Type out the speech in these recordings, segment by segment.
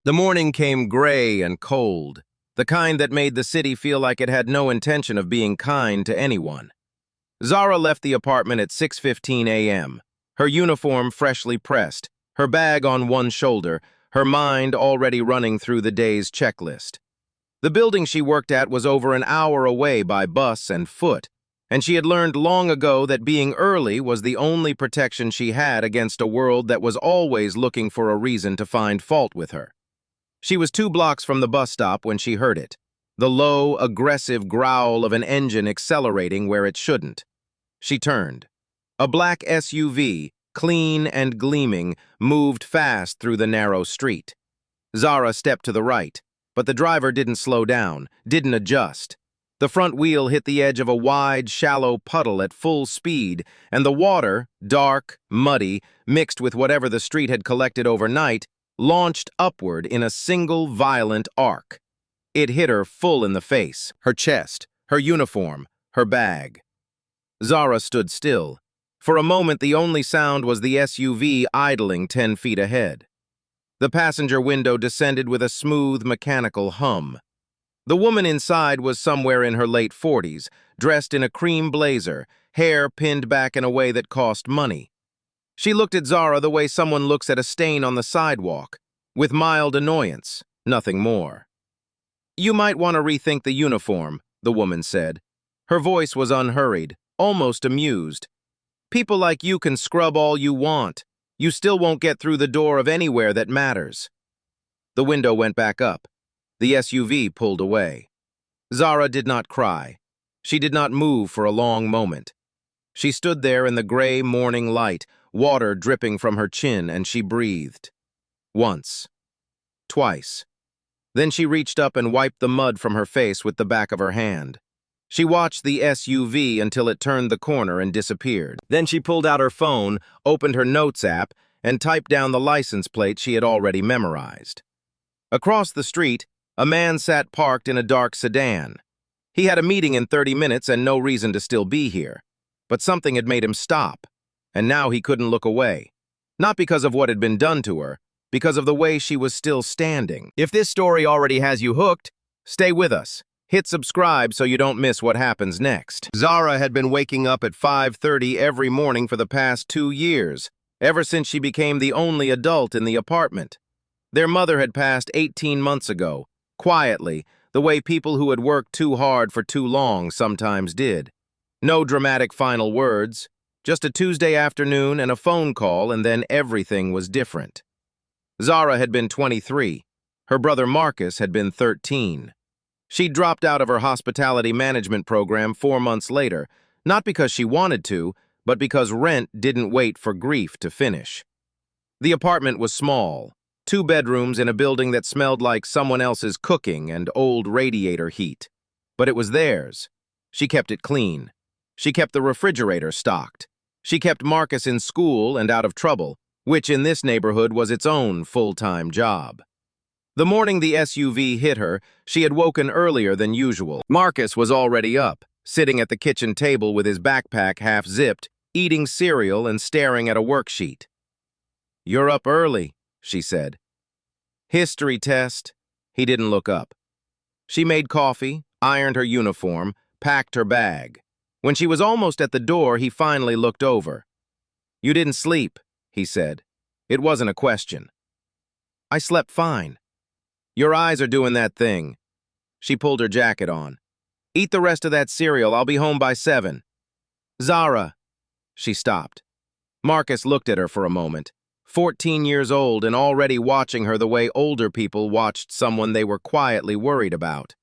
The morning came gray and cold, the kind that made the city feel like it had no intention of being kind to anyone. Zara left the apartment at 6:15 a.m., her uniform freshly pressed, her bag on one shoulder, her mind already running through the day's checklist. The building she worked at was over an hour away by bus and foot, and she had learned long ago that being early was the only protection she had against a world that was always looking for a reason to find fault with her. She was 2 blocks from the bus stop when she heard it, the low, aggressive growl of an engine accelerating where it shouldn't. She turned. A black SUV, clean and gleaming, moved fast through the narrow street. Zara stepped to the right, but the driver didn't slow down, didn't adjust. The front wheel hit the edge of a wide, shallow puddle at full speed, and the water, dark, muddy, mixed with whatever the street had collected overnight, launched upward in a single violent arc. It hit her full in the face, her chest, her uniform, her bag. Zara stood still. For a moment, the only sound was the SUV idling 10 feet ahead. The passenger window descended with a smooth, mechanical hum. The woman inside was somewhere in her late 40s, dressed in a cream blazer, hair pinned back in a way that cost money. She looked at Zara the way someone looks at a stain on the sidewalk, with mild annoyance, nothing more. "You might want to rethink the uniform," the woman said. Her voice was unhurried, almost amused. "People like you can scrub all you want. You still won't get through the door of anywhere that matters." The window went back up. The SUV pulled away. Zara did not cry. She did not move for a long moment. She stood there in the gray morning light, water dripping from her chin, and she breathed. Once. Twice. Then she reached up and wiped the mud from her face with the back of her hand. She watched the SUV until it turned the corner and disappeared. Then she pulled out her phone, opened her Notes app, and typed down the license plate she had already memorized. Across the street, a man sat parked in a dark sedan. He had a meeting in 30 minutes and no reason to still be here. But something had made him stop, and now he couldn't look away. Not because of what had been done to her, because of the way she was still standing. If this story already has you hooked, stay with us. Hit subscribe so you don't miss what happens next. Zara had been waking up at 5:30 every morning for the past 2 years, ever since she became the only adult in the apartment. Their mother had passed 18 months ago, quietly, the way people who had worked too hard for too long sometimes did. No dramatic final words, just a Tuesday afternoon and a phone call, and then everything was different. Zara had been 23. Her brother Marcus had been 13. She dropped out of her hospitality management program 4 months later, not because she wanted to, but because rent didn't wait for grief to finish. The apartment was small, 2 bedrooms in a building that smelled like someone else's cooking and old radiator heat. But it was theirs. She kept it clean. She kept the refrigerator stocked. She kept Marcus in school and out of trouble, which in this neighborhood was its own full-time job. The morning the SUV hit her, she had woken earlier than usual. Marcus was already up, sitting at the kitchen table with his backpack half-zipped, eating cereal and staring at a worksheet. "You're up early," she said. "History test." He didn't look up. She made coffee, ironed her uniform, packed her bag. When she was almost at the door, he finally looked over. "You didn't sleep," he said. It wasn't a question. "I slept fine." "Your eyes are doing that thing." She pulled her jacket on. "Eat the rest of that cereal. I'll be home by 7. "Zara." She stopped. Marcus looked at her for a moment. 14 years old and already watching her the way older people watched someone they were quietly worried about.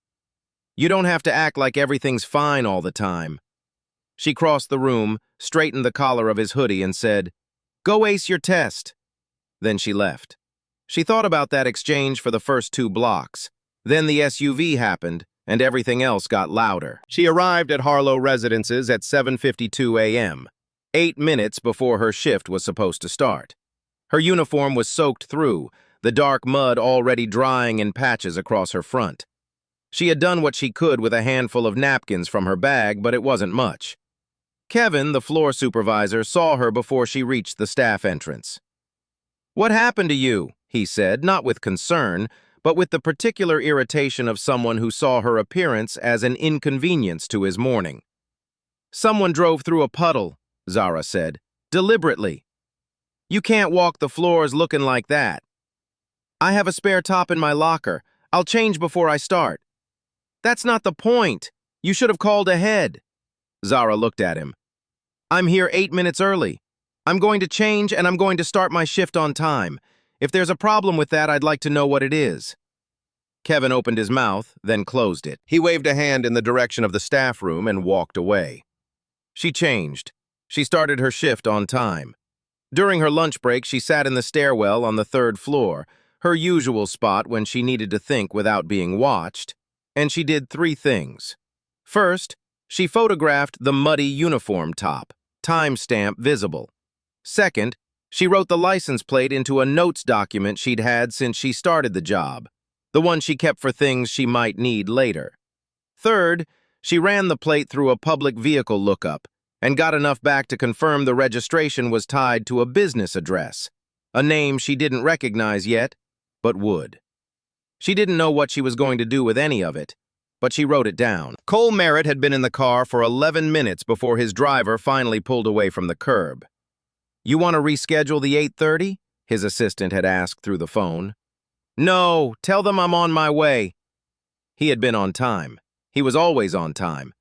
"You don't have to act like everything's fine all the time." She crossed the room, straightened the collar of his hoodie, and said, "Go ace your test." Then she left. She thought about that exchange for the first 2 blocks. Then the SUV happened, and everything else got louder. She arrived at Harlow Residences at 7:52 a.m., 8 minutes before her shift was supposed to start. Her uniform was soaked through, the dark mud already drying in patches across her front. She had done what she could with a handful of napkins from her bag, but it wasn't much. Kevin, the floor supervisor, saw her before she reached the staff entrance. "What happened to you?" he said, not with concern, but with the particular irritation of someone who saw her appearance as an inconvenience to his morning. "Someone drove through a puddle," Zara said, "deliberately. You can't walk the floors looking like that. I have a spare top in my locker. I'll change before I start." "That's not the point. You should have called ahead." Zara looked at him. "I'm here 8 minutes early. I'm going to change and I'm going to start my shift on time. If there's a problem with that, I'd like to know what it is." Kevin opened his mouth, then closed it. He waved a hand in the direction of the staff room and walked away. She changed. She started her shift on time. During her lunch break, she sat in the stairwell on the 3rd floor, her usual spot when she needed to think without being watched, and she did 3 things. First, she photographed the muddy uniform top, timestamp visible. Second, she wrote the license plate into a notes document she'd had since she started the job, the one she kept for things she might need later. Third, she ran the plate through a public vehicle lookup and got enough back to confirm the registration was tied to a business address, a name she didn't recognize yet, but would. She didn't know what she was going to do with any of it, but she wrote it down. Cole Merritt had been in the car for 11 minutes before his driver finally pulled away from the curb. "You want to reschedule the 8:30? His assistant had asked through the phone. "No, tell them I'm on my way." He had been on time. He was always on time.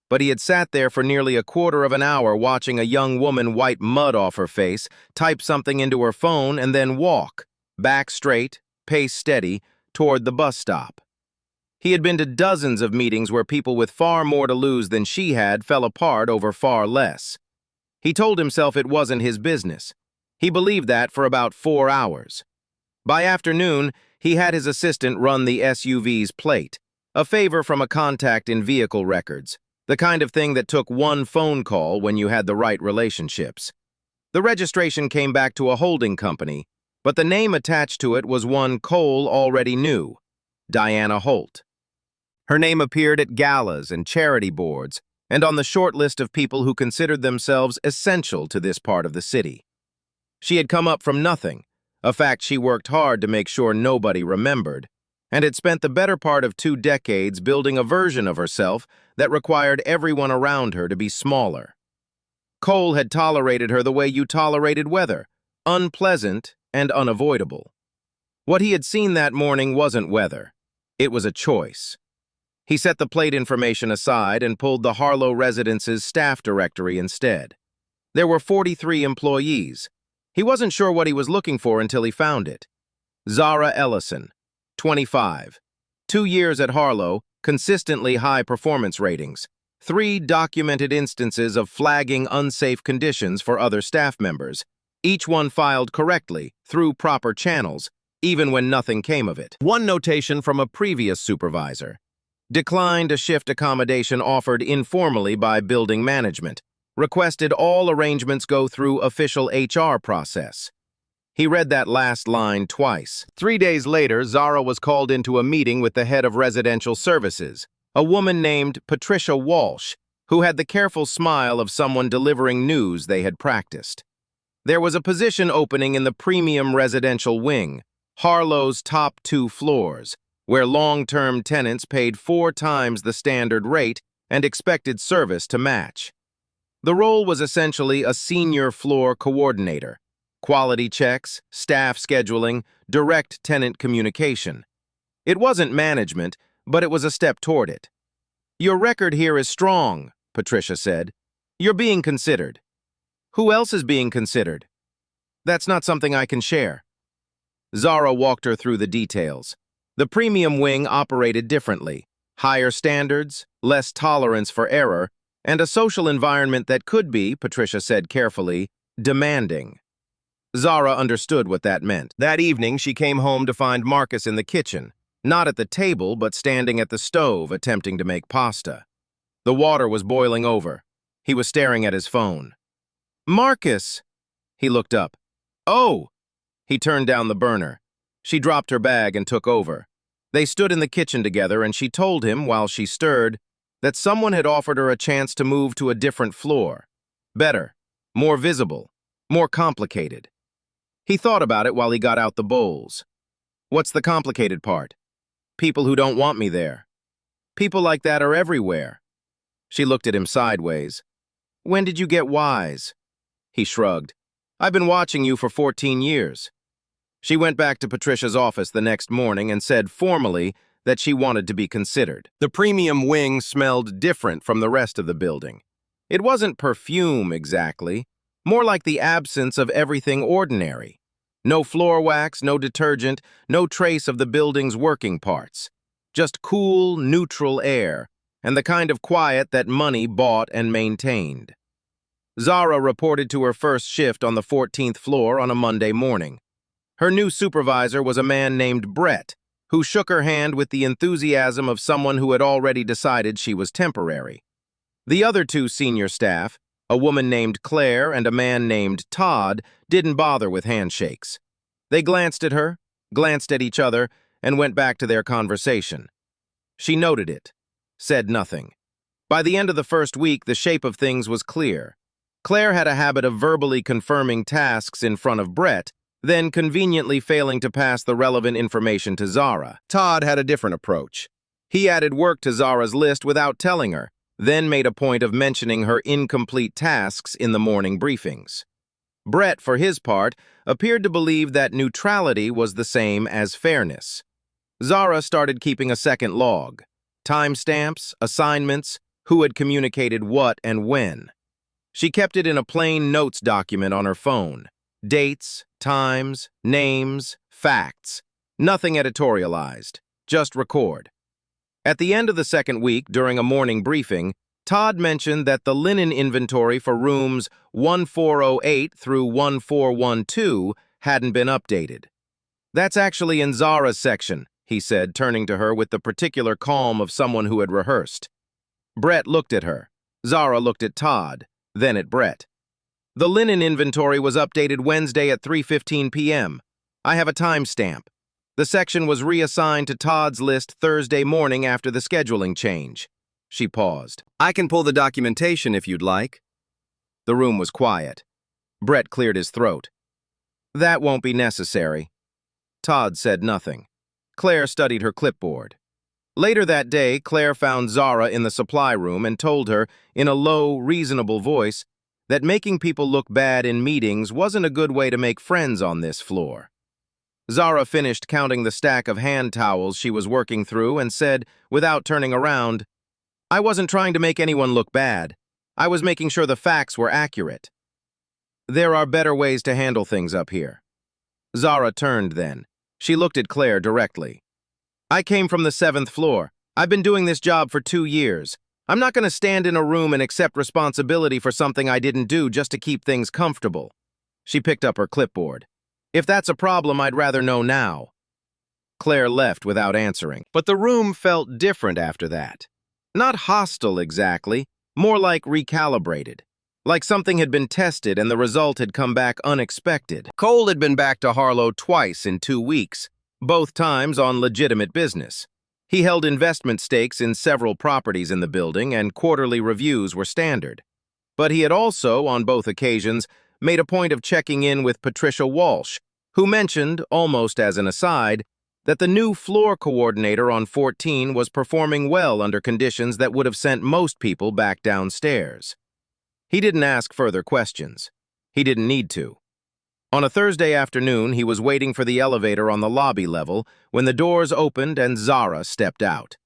But he had sat there for nearly a quarter of an hour watching a young woman wipe mud off her face, type something into her phone, and then walk, back straight, pace steady, toward the bus stop. He had been to dozens of meetings where people with far more to lose than she had fell apart over far less. He told himself it wasn't his business. He believed that for about 4 hours. By afternoon, he had his assistant run the SUV's plate, a favor from a contact in vehicle records, the kind of thing that took one phone call when you had the right relationships. The registration came back to a holding company, but the name attached to it was one Cole already knew, Diana Holt. Her name appeared at galas and charity boards, and on the short list of people who considered themselves essential to this part of the city. She had come up from nothing, a fact she worked hard to make sure nobody remembered, and had spent the better part of 2 decades building a version of herself that required everyone around her to be smaller. Cole had tolerated her the way you tolerated weather, unpleasant and unavoidable. What he had seen that morning wasn't weather. It was a choice. He set the plate information aside and pulled the Harlow residence's staff directory instead. There were 43 employees. He wasn't sure what he was looking for until he found it. Zara Ellison, 25. 2 years at Harlow, consistently high performance ratings. 3 documented instances of flagging unsafe conditions for other staff members, each one filed correctly, through proper channels, even when nothing came of it. 1 notation from a previous supervisor. Declined a shift accommodation offered informally by building management. Requested all arrangements go through official HR process. He read that last line twice. 3 days later, Zara was called into a meeting with the head of residential services, a woman named Patricia Walsh, who had the careful smile of someone delivering news they had practiced. There was a position opening in the premium residential wing, Harlow's top 2 floors, where long-term tenants paid 4 times the standard rate and expected service to match. The role was essentially a senior floor coordinator, quality checks, staff scheduling, direct tenant communication. It wasn't management, but it was a step toward it. "Your record here is strong," Patricia said. "You're being considered." "Who else is being considered?" "That's not something I can share." Zara walked her through the details. The premium wing operated differently. Higher standards, less tolerance for error, and a social environment that could be, Patricia said carefully, demanding. Zara understood what that meant. That evening, she came home to find Marcus in the kitchen, not at the table, but standing at the stove attempting to make pasta. The water was boiling over. He was staring at his phone. "Marcus!" He looked up. "Oh!" He turned down the burner. She dropped her bag and took over. They stood in the kitchen together, and she told him, while she stirred, that someone had offered her a chance to move to a different floor. Better, more visible, more complicated. He thought about it while he got out the bowls. What's the complicated part? People who don't want me there. People like that are everywhere. She looked at him sideways. When did you get wise? He shrugged. I've been watching you for 14 years. She went back to Patricia's office the next morning and said formally that she wanted to be considered. The premium wing smelled different from the rest of the building. It wasn't perfume exactly, more like the absence of everything ordinary. No floor wax, no detergent, no trace of the building's working parts. Just cool, neutral air, and the kind of quiet that money bought and maintained. Zara reported to her first shift on the 14th floor on a Monday morning. Her new supervisor was a man named Brett, who shook her hand with the enthusiasm of someone who had already decided she was temporary. The other two senior staff, a woman named Claire and a man named Todd, didn't bother with handshakes. They glanced at her, glanced at each other, and went back to their conversation. She noted it, said nothing. By the end of the first week, the shape of things was clear. Claire had a habit of verbally confirming tasks in front of Brett, then conveniently failing to pass the relevant information to Zara. Todd had a different approach. He added work to Zara's list without telling her, then made a point of mentioning her incomplete tasks in the morning briefings. Brett, for his part, appeared to believe that neutrality was the same as fairness. Zara started keeping a second log. Timestamps, assignments, who had communicated what and when. She kept it in a plain notes document on her phone. Dates, times, names, facts. Nothing editorialized. Just record. At the end of the second week, during a morning briefing, Todd mentioned that the linen inventory for rooms 1408 through 1412 hadn't been updated. That's actually in Zara's section, he said, turning to her with the particular calm of someone who had rehearsed. Brett looked at her. Zara looked at Todd, then at Brett. The linen inventory was updated Wednesday at 3:15 p.m. I have a timestamp. The section was reassigned to Todd's list Thursday morning after the scheduling change. She paused. I can pull the documentation if you'd like. The room was quiet. Brett cleared his throat. That won't be necessary. Todd said nothing. Claire studied her clipboard. Later that day, Claire found Zara in the supply room and told her, in a low, reasonable voice, that making people look bad in meetings wasn't a good way to make friends on this floor. Zara finished counting the stack of hand towels she was working through and said, without turning around, I wasn't trying to make anyone look bad. I was making sure the facts were accurate. There are better ways to handle things up here. Zara turned then. She looked at Claire directly. I came from the 7th floor. I've been doing this job for 2 years. I'm not going to stand in a room and accept responsibility for something I didn't do just to keep things comfortable. She picked up her clipboard. If that's a problem, I'd rather know now. Claire left without answering. But the room felt different after that. Not hostile exactly, more like recalibrated. Like something had been tested and the result had come back unexpected. Cole had been back to Harlow twice in 2 weeks, both times on legitimate business. He held investment stakes in several properties in the building, and quarterly reviews were standard. But he had also, on both occasions, made a point of checking in with Patricia Walsh, who mentioned, almost as an aside, that the new floor coordinator on 14 was performing well under conditions that would have sent most people back downstairs. He didn't ask further questions. He didn't need to. On a Thursday afternoon, he was waiting for the elevator on the lobby level when the doors opened and Zara stepped out.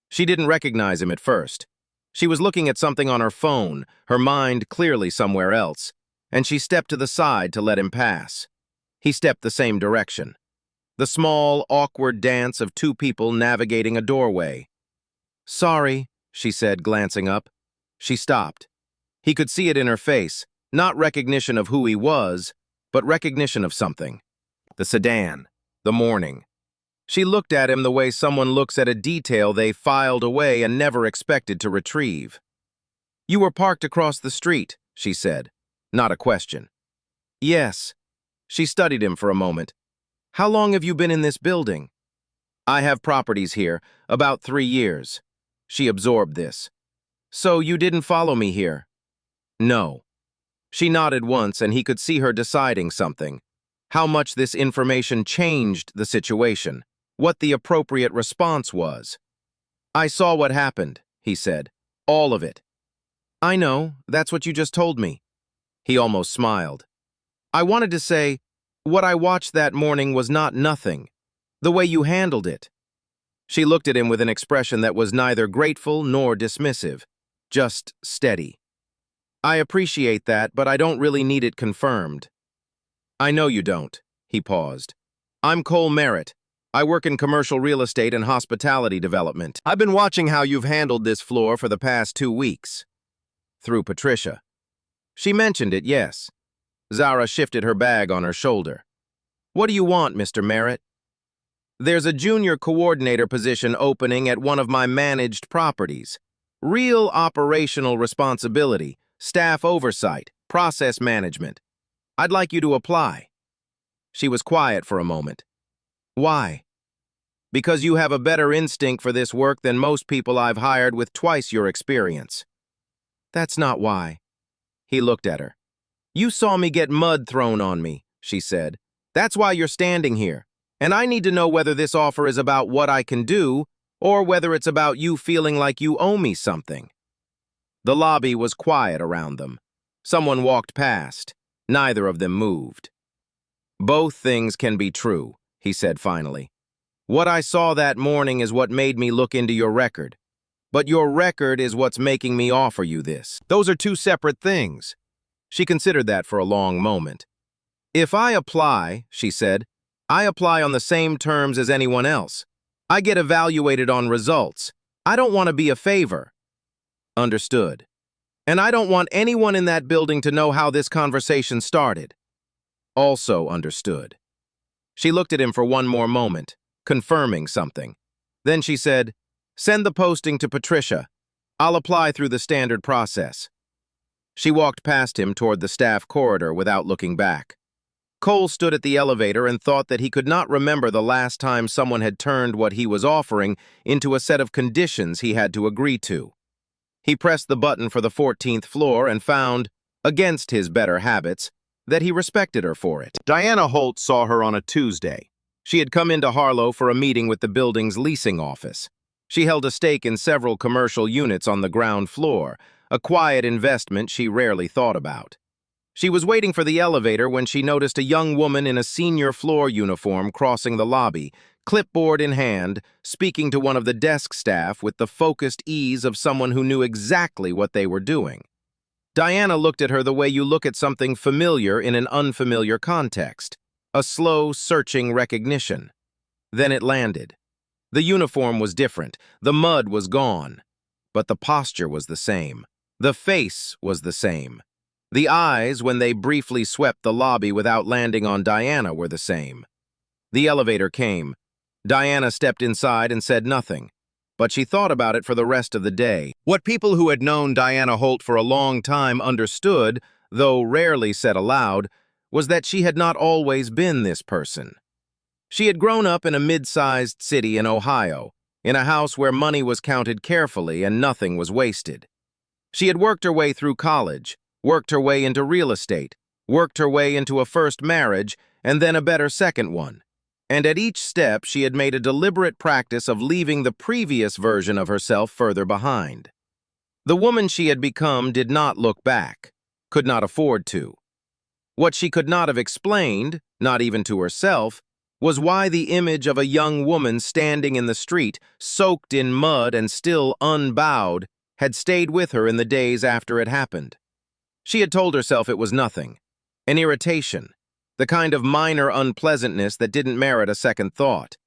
She didn't recognize him at first. She was looking at something on her phone, her mind clearly somewhere else, and she stepped to the side to let him pass. He stepped the same direction. The small, awkward dance of two people navigating a doorway. Sorry, she said, glancing up. She stopped. He could see it in her face, not recognition of who he was, but recognition of something. The sedan, the morning. She looked at him the way someone looks at a detail they filed away and never expected to retrieve. You were parked across the street, she said, not a question. Yes. She studied him for a moment. How long have you been in this building? I have properties here, about 3 years. She absorbed this. So you didn't follow me here? No. She nodded once, and he could see her deciding something. how much this information changed the situation, what the appropriate response was. "I saw what happened," he said. "All of it." "I know, that's what you just told me." He almost smiled. "I wanted to say, what I watched that morning was not nothing. The way you handled it." She looked at him with an expression that was neither grateful nor dismissive, just steady. "I appreciate that, but I don't really need it confirmed." "I know you don't." He paused. "I'm Cole Merritt. I work in commercial real estate and hospitality development. I've been watching how you've handled this floor for the past 2 weeks." Through Patricia. "She mentioned it, yes." Zara shifted her bag on her shoulder. "What do you want, Mr. Merritt?" "There's a junior coordinator position opening at one of my managed properties. Real operational responsibility, staff oversight, process management. I'd like you to apply." She was quiet for a moment. "Why?" "Because you have a better instinct for this work than most people I've hired with twice your experience." "That's not why." He looked at her. "You saw me get mud thrown on me," she said. "That's why you're standing here. And I need to know whether this offer is about what I can do or whether it's about you feeling like you owe me something." The lobby was quiet around them. Someone walked past. Neither of them moved. "Both things can be true," he said finally. "What I saw that morning is what made me look into your record. But your record is what's making me offer you this. Those are two separate things." She considered that for a long moment. "If I apply," she said, "I apply on the same terms as anyone else. I get evaluated on results. I don't want to be a favor." "Understood. And I don't want anyone in that building to know how this conversation started." "Also understood." She looked at him for one more moment, confirming something. Then she said, "Send the posting to Patricia. I'll apply through the standard process." She walked past him toward the staff corridor without looking back. Cole stood at the elevator and thought that he could not remember the last time someone had turned what he was offering into a set of conditions he had to agree to. He pressed the button for the 14th floor and found, against his better habits, that he respected her for it. Diana Holt saw her on a Tuesday. She had come into Harlow for a meeting with the building's leasing office. She held a stake in several commercial units on the ground floor, a quiet investment she rarely thought about. She was waiting for the elevator when she noticed a young woman in a senior floor uniform crossing the lobby, clipboard in hand, speaking to one of the desk staff with the focused ease of someone who knew exactly what they were doing. Diana looked at her the way you look at something familiar in an unfamiliar context, a slow, searching recognition. Then it landed. The uniform was different, the mud was gone, but the posture was the same. The face was the same. The eyes, when they briefly swept the lobby without landing on Diana, were the same. The elevator came. Diana stepped inside and said nothing, but she thought about it for the rest of the day. What people who had known Diana Holt for a long time understood, though rarely said aloud, was that she had not always been this person. She had grown up in a mid-sized city in Ohio, in a house where money was counted carefully and nothing was wasted. She had worked her way through college, worked her way into real estate, worked her way into a first marriage, and then a better second one. And at each step, she had made a deliberate practice of leaving the previous version of herself further behind. The woman she had become did not look back, could not afford to. What she could not have explained, not even to herself, was why the image of a young woman standing in the street, soaked in mud and still unbowed, had stayed with her in the days after it happened. She had told herself it was nothing, an irritation, the kind of minor unpleasantness that didn't merit a second thought.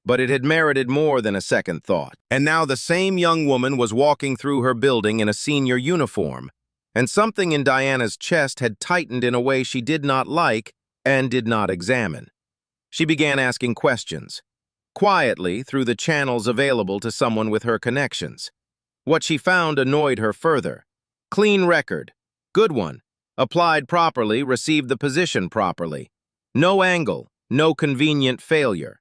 But it had merited more than a second thought. And now the same young woman was walking through her building in a senior uniform, and something in Diana's chest had tightened in a way she did not like and did not examine. She began asking questions, quietly through the channels available to someone with her connections. What she found annoyed her further. Clean record. Good one. Applied properly, received the position properly. No angle, no convenient failure.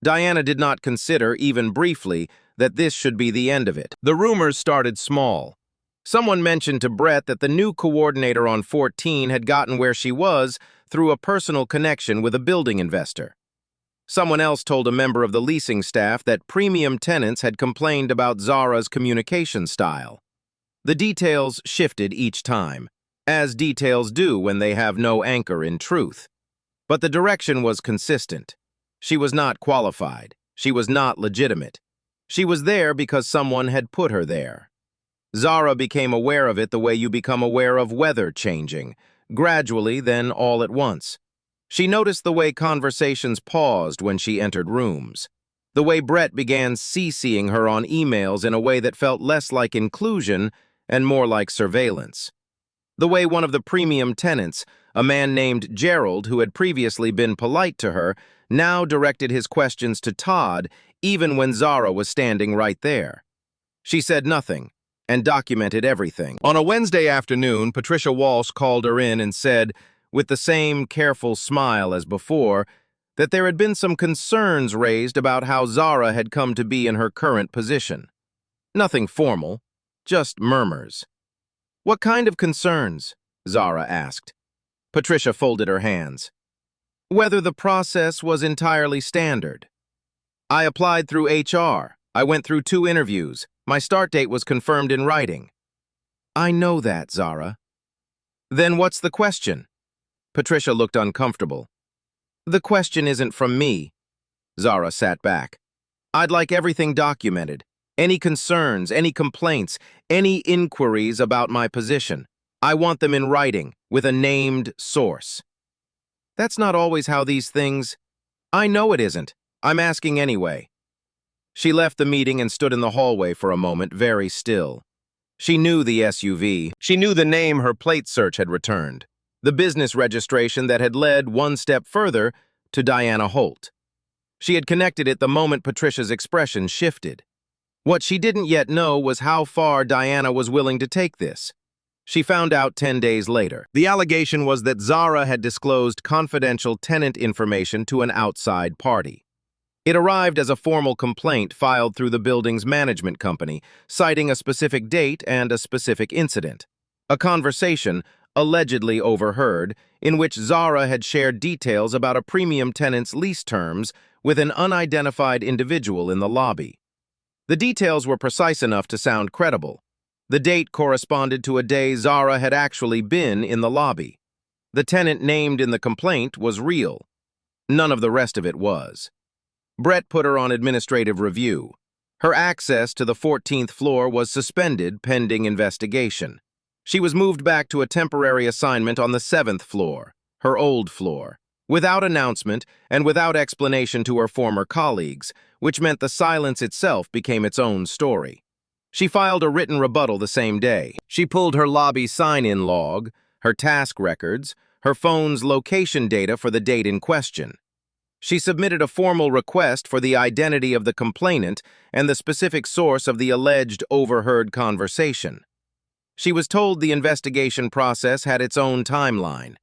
Diana did not consider, even briefly, that this should be the end of it. The rumors started small. Someone mentioned to Brett that the new coordinator on 14 had gotten where she was through a personal connection with a building investor. Someone else told a member of the leasing staff that premium tenants had complained about Zara's communication style. The details shifted each time, as details do when they have no anchor in truth. But the direction was consistent. She was not qualified. She was not legitimate. She was there because someone had put her there. Zara became aware of it the way you become aware of weather changing, gradually, then all at once. She noticed the way conversations paused when she entered rooms, the way Brett began CCing her on emails in a way that felt less like inclusion and more like surveillance. The way one of the premium tenants, a man named Gerald who had previously been polite to her, now directed his questions to Todd even when Zara was standing right there. She said nothing and documented everything. On a Wednesday afternoon, Patricia Walsh called her in and said, with the same careful smile as before, that there had been some concerns raised about how Zara had come to be in her current position. Nothing formal, just murmurs. "What kind of concerns?" Zara asked. Patricia folded her hands. "Whether the process was entirely standard. I applied through HR. I went through 2 interviews. My start date was confirmed in writing." "I know that, Zara." "Then what's the question?" Patricia looked uncomfortable. "The question isn't from me." Zara sat back. "I'd like everything documented. Any concerns, any complaints, any inquiries about my position. I want them in writing, with a named source." "That's not always how these things—" "I know it isn't. I'm asking anyway." She left the meeting and stood in the hallway for a moment, very still. She knew the SUV. She knew the name her plate search had returned, the business registration that had led one step further to Diana Holt. She had connected it the moment Patricia's expression shifted. What she didn't yet know was how far Diana was willing to take this. She found out 10 days later. The allegation was that Zara had disclosed confidential tenant information to an outside party. It arrived as a formal complaint filed through the building's management company, citing a specific date and a specific incident. A conversation, allegedly overheard, in which Zara had shared details about a premium tenant's lease terms with an unidentified individual in the lobby. The details were precise enough to sound credible. The date corresponded to a day Zara had actually been in the lobby. The tenant named in the complaint was real. None of the rest of it was. Brett put her on administrative review. Her access to the 14th floor was suspended pending investigation. She was moved back to a temporary assignment on the 7th floor, her old floor, without announcement and without explanation to her former colleagues, which meant the silence itself became its own story. She filed a written rebuttal the same day. She pulled her lobby sign-in log, her task records, her phone's location data for the date in question. She submitted a formal request for the identity of the complainant and the specific source of the alleged overheard conversation. She was told the investigation process had its own timeline.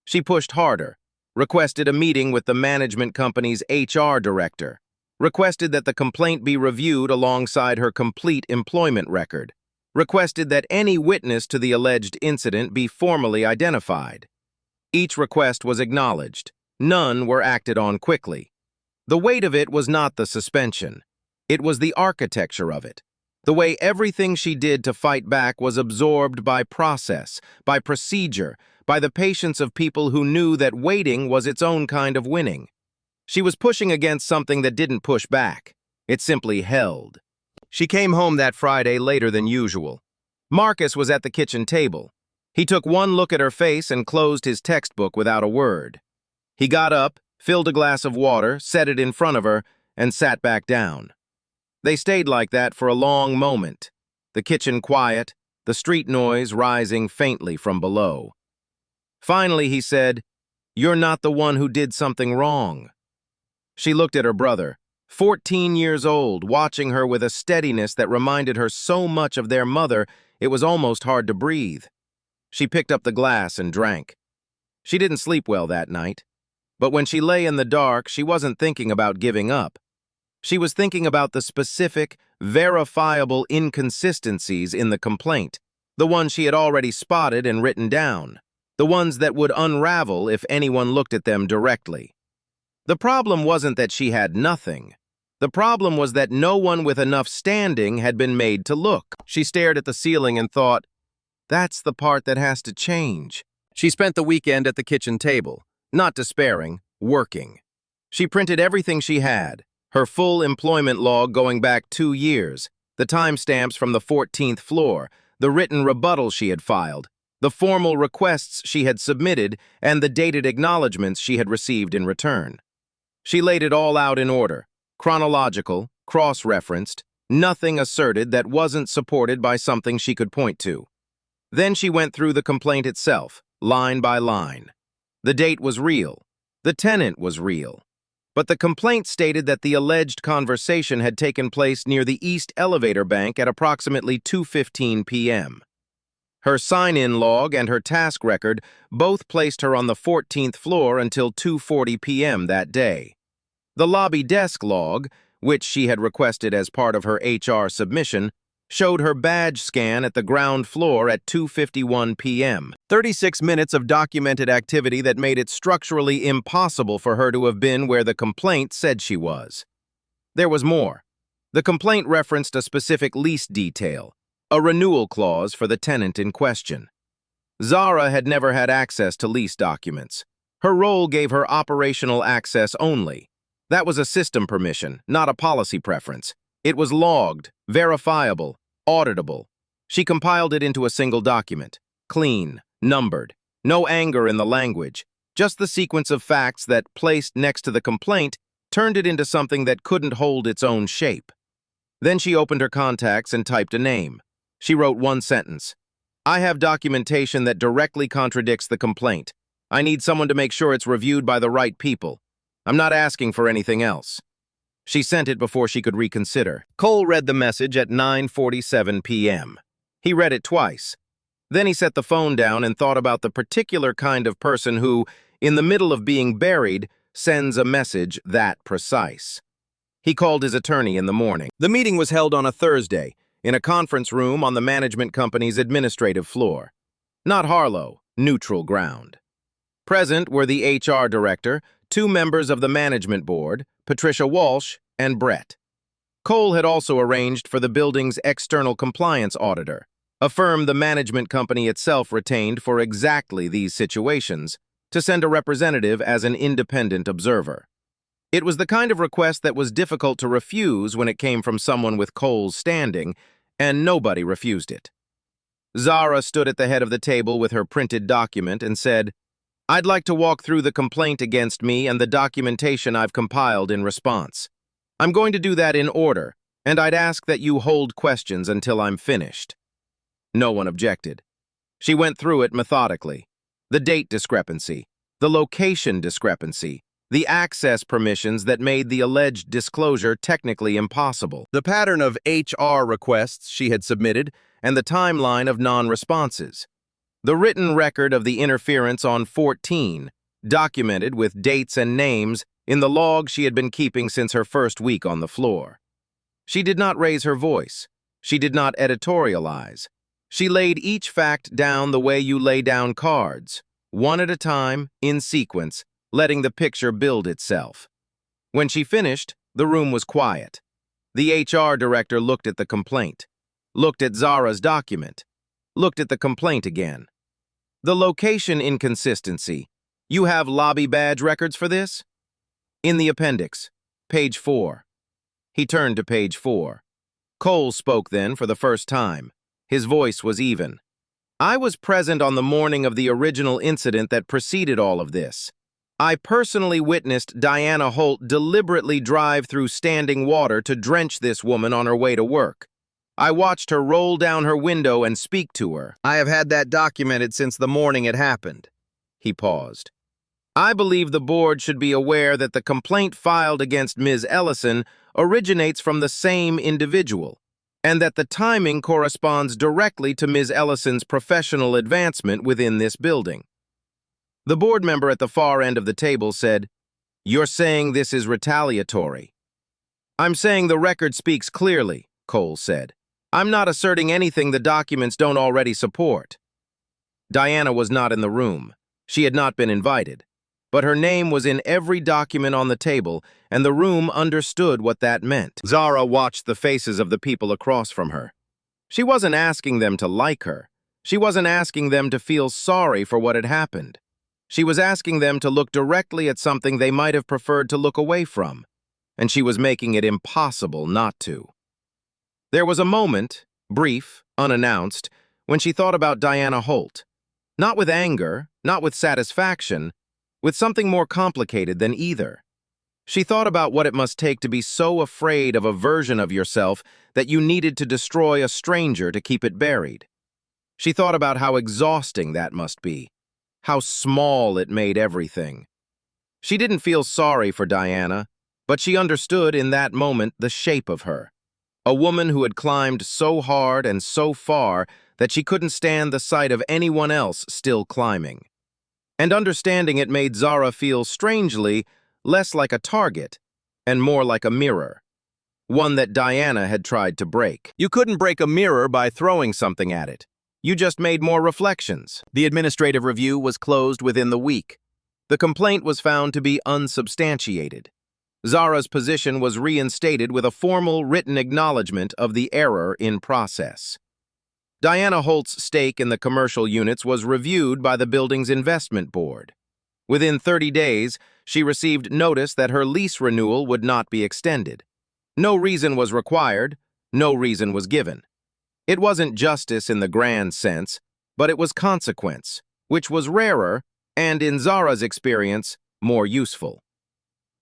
She pushed harder, requested a meeting with the management company's HR director, requested that the complaint be reviewed alongside her complete employment record, requested that any witness to the alleged incident be formally identified. Each request was acknowledged. None were acted on quickly. The weight of it was not the suspension. It was the architecture of it. The way everything she did to fight back was absorbed by process, by procedure, by the patience of people who knew that waiting was its own kind of winning. She was pushing against something that didn't push back. It simply held. She came home that Friday later than usual. Marcus was at the kitchen table. He took one look at her face and closed his textbook without a word. He got up, filled a glass of water, set it in front of her, and sat back down. They stayed like that for a long moment, the kitchen quiet, the street noise rising faintly from below. Finally, he said, "You're not the one who did something wrong." She looked at her brother, 14 years old, watching her with a steadiness that reminded her so much of their mother it was almost hard to breathe. She picked up the glass and drank. She didn't sleep well that night. But when she lay in the dark, she wasn't thinking about giving up. She was thinking about the specific, verifiable inconsistencies in the complaint, the ones she had already spotted and written down. the ones that would unravel if anyone looked at them directly. The problem wasn't that she had nothing. The problem was that no one with enough standing had been made to look. She stared at the ceiling and thought, that's the part that has to change. She spent the weekend at the kitchen table, not despairing, working. She printed everything she had, her full employment log going back 2 years, the timestamps from the 14th floor, the written rebuttal she had filed, the formal requests she had submitted, and the dated acknowledgments she had received in return. She laid it all out in order, chronological, cross-referenced, nothing asserted that wasn't supported by something she could point to. Then she went through the complaint itself, line by line. The date was real. The tenant was real. But the complaint stated that the alleged conversation had taken place near the East Elevator Bank at approximately 2:15 p.m. Her sign-in log and her task record both placed her on the 14th floor until 2:40 p.m. that day. The lobby desk log, which she had requested as part of her HR submission, showed her badge scan at the ground floor at 2:51 p.m. 36 minutes of documented activity that made it structurally impossible for her to have been where the complaint said she was. There was more. The complaint referenced a specific lease detail, a renewal clause for the tenant in question. Zara had never had access to lease documents. Her role gave her operational access only. That was a system permission, not a policy preference. It was logged, verifiable, auditable. She compiled it into a single document, clean, numbered, no anger in the language, just the sequence of facts that, placed next to the complaint, turned it into something that couldn't hold its own shape. Then she opened her contacts and typed a name. She wrote one sentence. I have documentation that directly contradicts the complaint. I need someone to make sure it's reviewed by the right people. I'm not asking for anything else. She sent it before she could reconsider. Cole read the message at 9:47 p.m. He read it twice. Then he set the phone down and thought about the particular kind of person who, in the middle of being buried, sends a message that precise. He called his attorney in the morning. The meeting was held on a Thursday, in a conference room on the management company's administrative floor. Not Harlow, neutral ground. Present were the HR director, 2 members of the management board, Patricia Walsh and Brett. Cole had also arranged for the building's external compliance auditor, a firm the management company itself retained for exactly these situations, to send a representative as an independent observer. It was the kind of request that was difficult to refuse when it came from someone with Cole's standing, and nobody refused it. Zara stood at the head of the table with her printed document and said, I'd like to walk through the complaint against me and the documentation I've compiled in response. I'm going to do that in order, and I'd ask that you hold questions until I'm finished. No one objected. She went through it methodically. The date discrepancy, the location discrepancy, the access permissions that made the alleged disclosure technically impossible, the pattern of HR requests she had submitted, and the timeline of non-responses. The written record of the interference on 14, documented with dates and names in the log she had been keeping since her first week on the floor. She did not raise her voice. She did not editorialize. She laid each fact down the way you lay down cards, one at a time, in sequence, letting the picture build itself. When she finished, the room was quiet. The HR director looked at the complaint, looked at Zara's document, looked at the complaint again. The location inconsistency. You have lobby badge records for this? In the appendix, page 4. He turned to page 4. Cole spoke then for the first time. His voice was even. I was present on the morning of the original incident that preceded all of this. I personally witnessed Diana Holt deliberately drive through standing water to drench this woman on her way to work. I watched her roll down her window and speak to her. I have had that documented since the morning it happened. He paused. I believe the board should be aware that the complaint filed against Ms. Ellison originates from the same individual, and that the timing corresponds directly to Ms. Ellison's professional advancement within this building. The board member at the far end of the table said, You're saying this is retaliatory. I'm saying the record speaks clearly, Cole said. I'm not asserting anything the documents don't already support. Diana was not in the room. She had not been invited. But her name was in every document on the table, and the room understood what that meant. Zara watched the faces of the people across from her. She wasn't asking them to like her. She wasn't asking them to feel sorry for what had happened. She was asking them to look directly at something they might have preferred to look away from, and she was making it impossible not to. There was a moment, brief, unannounced, when she thought about Diana Holt. Not with anger, not with satisfaction, with something more complicated than either. She thought about what it must take to be so afraid of a version of yourself that you needed to destroy a stranger to keep it buried. She thought about how exhausting that must be, how small it made everything. She didn't feel sorry for Diana, but she understood in that moment the shape of her. A woman who had climbed so hard and so far that she couldn't stand the sight of anyone else still climbing. And understanding it made Zara feel strangely less like a target and more like a mirror, one that Diana had tried to break. You couldn't break a mirror by throwing something at it. You just made more reflections. The administrative review was closed within the week. The complaint was found to be unsubstantiated. Zara's position was reinstated with a formal written acknowledgement of the error in process. Diana Holt's stake in the commercial units was reviewed by the building's investment board. Within 30 days, she received notice that her lease renewal would not be extended. No reason was required, no reason was given. It wasn't justice in the grand sense, but it was consequence, which was rarer and, in Zara's experience, more useful.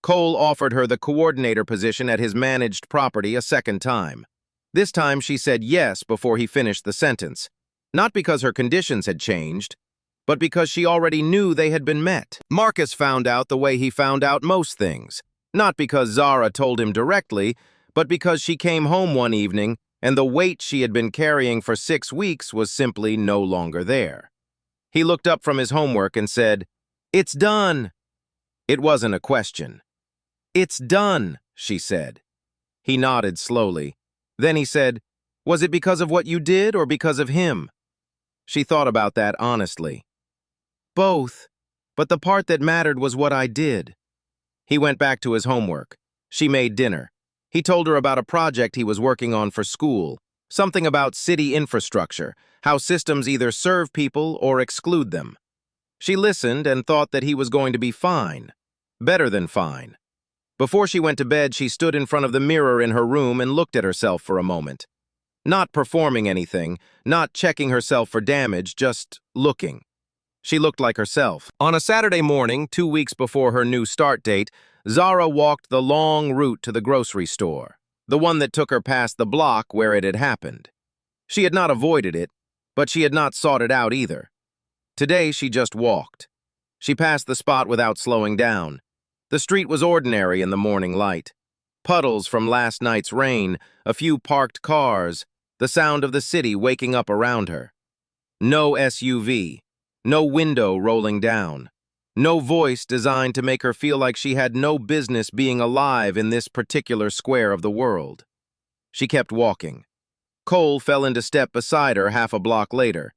Cole offered her the coordinator position at his managed property a second time. This time she said yes before he finished the sentence, not because her conditions had changed, but because she already knew they had been met. Marcus found out the way he found out most things, not because Zara told him directly, but because she came home one evening and the weight she had been carrying for 6 weeks was simply no longer there. He looked up from his homework and said, "It's done." It wasn't a question. "It's done," she said. He nodded slowly. Then he said, "Was it because of what you did or because of him?" She thought about that honestly. "Both, but the part that mattered was what I did." He went back to his homework. She made dinner. He told her about a project he was working on for school, something about city infrastructure, how systems either serve people or exclude them. She listened and thought that he was going to be fine, better than fine. Before she went to bed, she stood in front of the mirror in her room and looked at herself for a moment. Not performing anything, not checking herself for damage, just looking. She looked like herself. On a Saturday morning, 2 weeks before her new start date, Zara walked the long route to the grocery store, the one that took her past the block where it had happened. She had not avoided it, but she had not sought it out either. Today, she just walked. She passed the spot without slowing down. The street was ordinary in the morning light. Puddles from last night's rain, a few parked cars, the sound of the city waking up around her. No SUV, no window rolling down, no voice designed to make her feel like she had no business being alive in this particular square of the world. She kept walking. Cole fell into step beside her half a block later.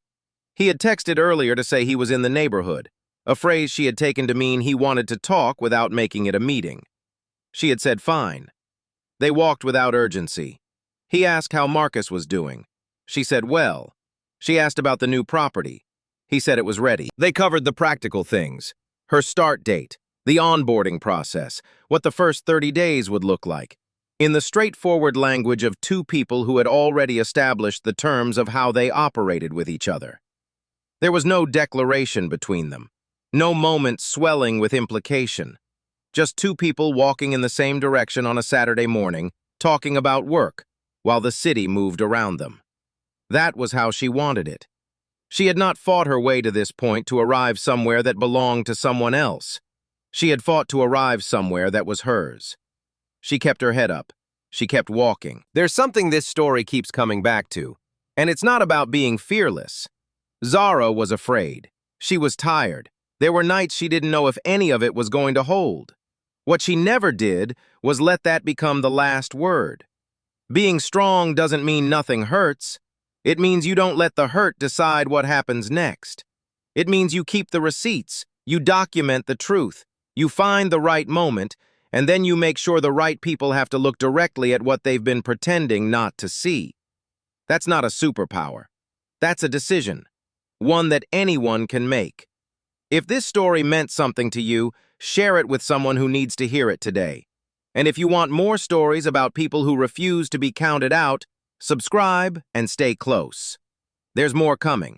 He had texted earlier to say he was in the neighborhood, a phrase she had taken to mean he wanted to talk without making it a meeting. She had said fine. They walked without urgency. He asked how Marcus was doing. She said well. She asked about the new property. He said it was ready. They covered the practical things. Her start date, the onboarding process, what the first 30 days would look like, in the straightforward language of two people who had already established the terms of how they operated with each other. There was no declaration between them. No moment swelling with implication. Just two people walking in the same direction on a Saturday morning, talking about work, while the city moved around them. That was how she wanted it. She had not fought her way to this point to arrive somewhere that belonged to someone else. She had fought to arrive somewhere that was hers. She kept her head up. She kept walking. There's something this story keeps coming back to, and it's not about being fearless. Zara was afraid. She was tired. There were nights she didn't know if any of it was going to hold. What she never did was let that become the last word. Being strong doesn't mean nothing hurts. It means you don't let the hurt decide what happens next. It means you keep the receipts, you document the truth, you find the right moment, and then you make sure the right people have to look directly at what they've been pretending not to see. That's not a superpower. That's a decision, one that anyone can make. If this story meant something to you, share it with someone who needs to hear it today. And if you want more stories about people who refuse to be counted out, subscribe and stay close. There's more coming.